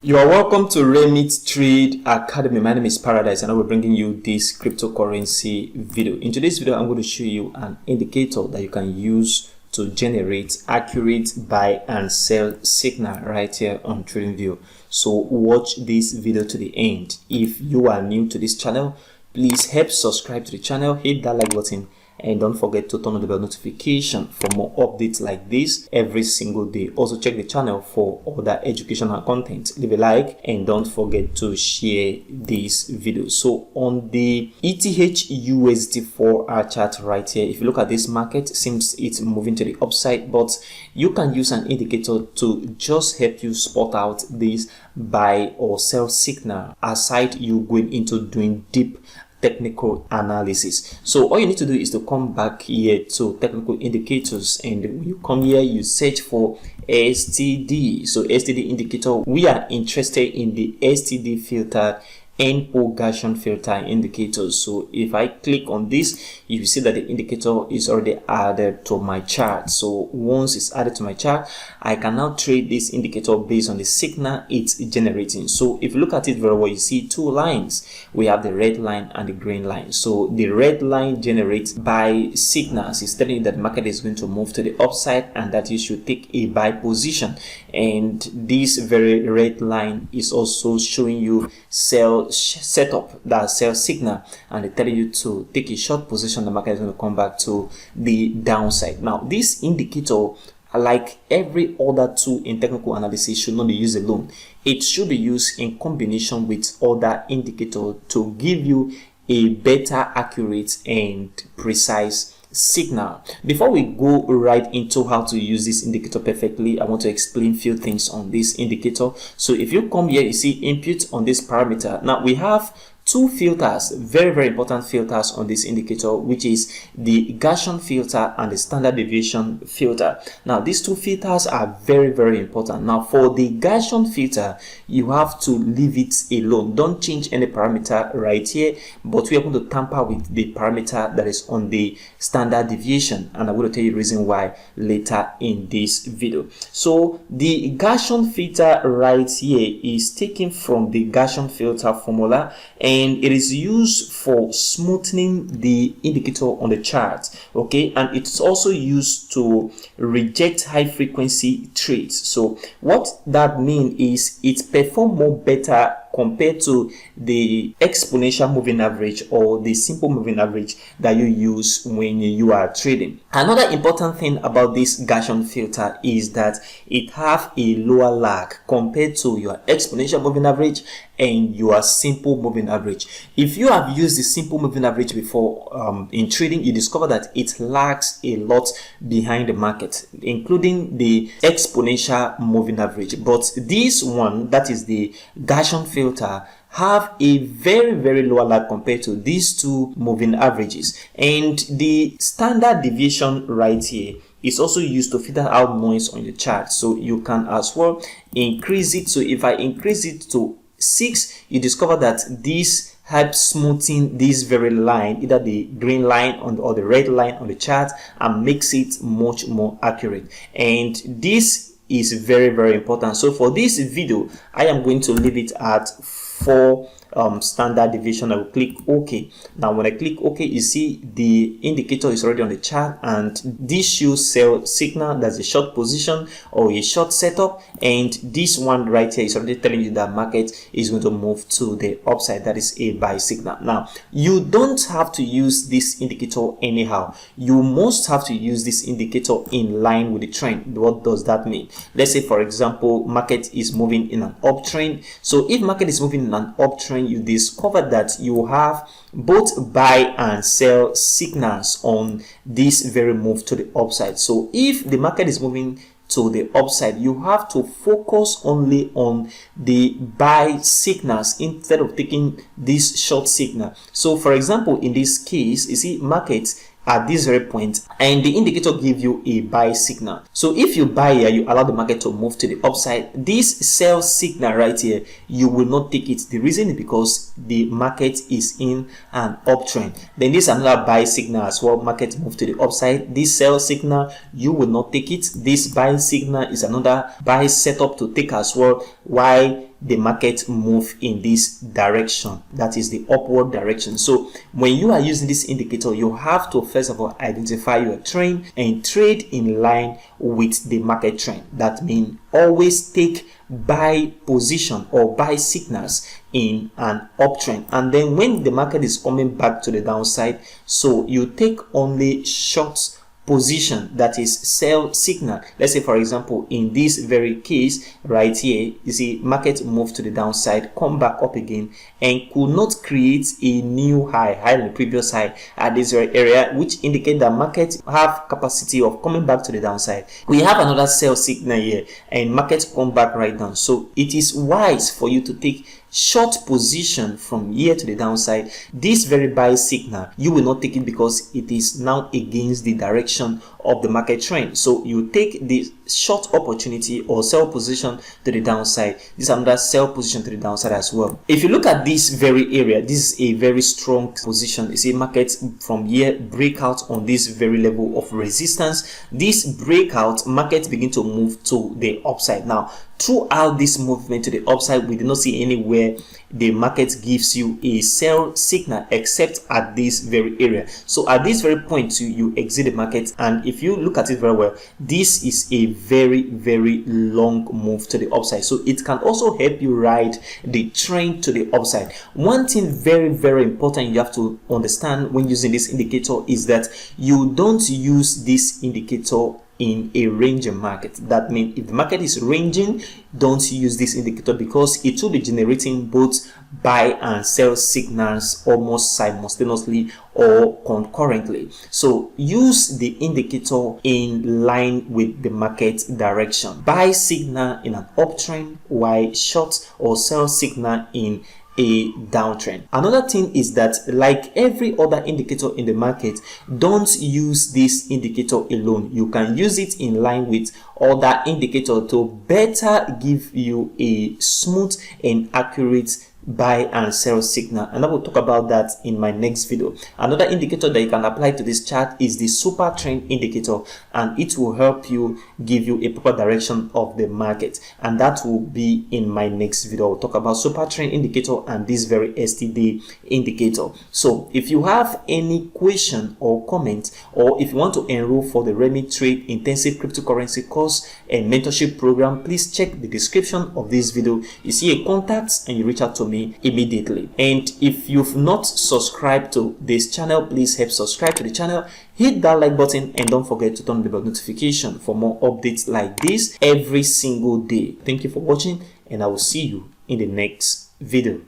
You are welcome to Remit Trade Academy. My name is Paradise and I will be bringing you this cryptocurrency video. In today's video, I'm going to show you an indicator that you can use to generate accurate buy and sell signal right here on TradingView. So watch this video to the end. If you are new to this channel, please help subscribe to the channel, hit that like button, and don't forget to turn on the bell notification for more updates like this every single day. Also check the channel for other educational content. Leave a like and don't forget to share this video. So on the ETH USD 4-hour chart right here, if you look at this market, seems it's moving to the upside, but you can use an indicator to just help you spot out this buy or sell signal aside you going into doing deep technical analysis. So all you need to do is to come back here to technical indicators, and when you come here you search for STD. So STD indicator, we are interested in the STD filter and Gaussian filter indicators. So if I click on this, you will see that the indicator is already added to my chart. So once it's added to my chart, I can now trade this indicator based on the signal it's generating. So if you look at it very well, you see two lines. We have the red line and the green line. So the red line generates buy signals. It's telling you that the market is going to move to the upside and that you should take a buy position. And this very red line is also showing you sell setup, that sell signal, and they tell you to take a short position. The market is going to come back to the downside. Now this indicator, like every other tool in technical analysis, should not be used alone. It should be used in combination with other indicators to give you a better, accurate and precise signal. Before we go right into how to use this indicator perfectly, I want to explain few things on this indicator. So if you come here, you see input on this parameter. Now we have two filters, very important filters on this indicator, which is the Gaussian filter and the standard deviation filter. Now these two filters are very important. Now for the Gaussian filter, you have to leave it alone. Don't change any parameter right here, but we are going to tamper with the parameter that is on the standard deviation, and I'm going to tell you the reason why later in this video. So the Gaussian filter right here is taken from the Gaussian filter formula, and it is used for smoothing the indicator on the chart, okay, and it's also used to reject high frequency trades. So what that means is it performs more better compared to the exponential moving average or the simple moving average that you use when you are trading. Another important thing about this Gaussian filter is that it have a lower lag compared to your exponential moving average and your simple moving average. If you have used the simple moving average before in trading, you discover that it lags a lot behind the market, including the exponential moving average. But this one, that is the Gaussian filter, have a very lower lag compared to these two moving averages. And the standard deviation right here is also used to filter out noise on the chart, so you can as well increase it. So if I increase it to 6, you discover that this helps smoothing this very line, either the green line or the red line on the chart, and makes it much more accurate. And this is very important. So for this video, I am going to leave it at 4 standard deviation. I will click OK. Now when I click OK, you see the indicator is already on the chart, and this shows sell signal, that's a short position or a short setup, and this one right here is already telling you that market is going to move to the upside, that is a buy signal. Now you don't have to use this indicator anyhow. You must have to use this indicator in line with the trend. What does that mean? Let's say for example market is moving in an uptrend. So if market is moving in an uptrend, you discover that you have both buy and sell signals on this very move to the upside. So if the market is moving to the upside, you have to focus only on the buy signals instead of taking this short signal. So for example, in this case, you see markets at this very point and the indicator gives you a buy signal. So if you buy here, you allow the market to move to the upside. This sell signal right here, you will not take it. The reason is because the market is in an uptrend. Then this is another buy signal as well. Market move to the upside. This sell signal, you will not take it. This buy signal is another buy setup to take as well. Why the market move in this direction, that is the upward direction. So when you are using this indicator, you have to first of all identify your trend and trade in line with the market trend. That means always take buy position or buy signals in an uptrend, and then when the market is coming back to the downside, so you take only short position, that is sell signal. Let's say for example in this very case right here, you see market move to the downside, come back up again, and could not create a new high than the previous high at this very area, which indicate that market have capacity of coming back to the downside. We have another sell signal here and market come back right down. So it is wise for you to take short position from here to the downside. This very buy signal, you will not take it because it is now against the direction of the market trend. So you take the short opportunity or sell position to the downside. This is another sell position to the downside as well. If you look at this very area, this is a very strong position. You see market from here break out on this very level of resistance. This breakout, market begin to move to the upside. Now throughout this movement to the upside, we did not see anywhere the market gives you a sell signal except at this very area. So at this very point you exit the market, and if you look at it very well, this is a very long move to the upside. So it can also help you ride the trend to the upside. One thing very important you have to understand when using this indicator is that you don't use this indicator in a ranging market. That means if the market is ranging, don't use this indicator because it will be generating both buy and sell signals almost simultaneously or concurrently. So use the indicator in line with the market direction. Buy signal in an uptrend, while short or sell signal in a downtrend. Another thing is that, like every other indicator in the market, don't use this indicator alone. You can use it in line with other indicator to better give you a smooth and accurate buy and sell signal, and I will talk about that in my next video. Another indicator that you can apply to this chart is the super trend indicator, and it will help you give you a proper direction of the market, and that will be in my next video. I'll talk about super trend indicator and this very STD indicator. So if you have any question or comment, or if you want to enroll for the Remit Trade intensive cryptocurrency course and mentorship program, please check the description of this video. You see a contact and you reach out to me immediately. And if you've not subscribed to this channel, please help subscribe to the channel, hit that like button, and don't forget to turn on the bell notification for more updates like this every single day. Thank you for watching, and I will see you in the next video.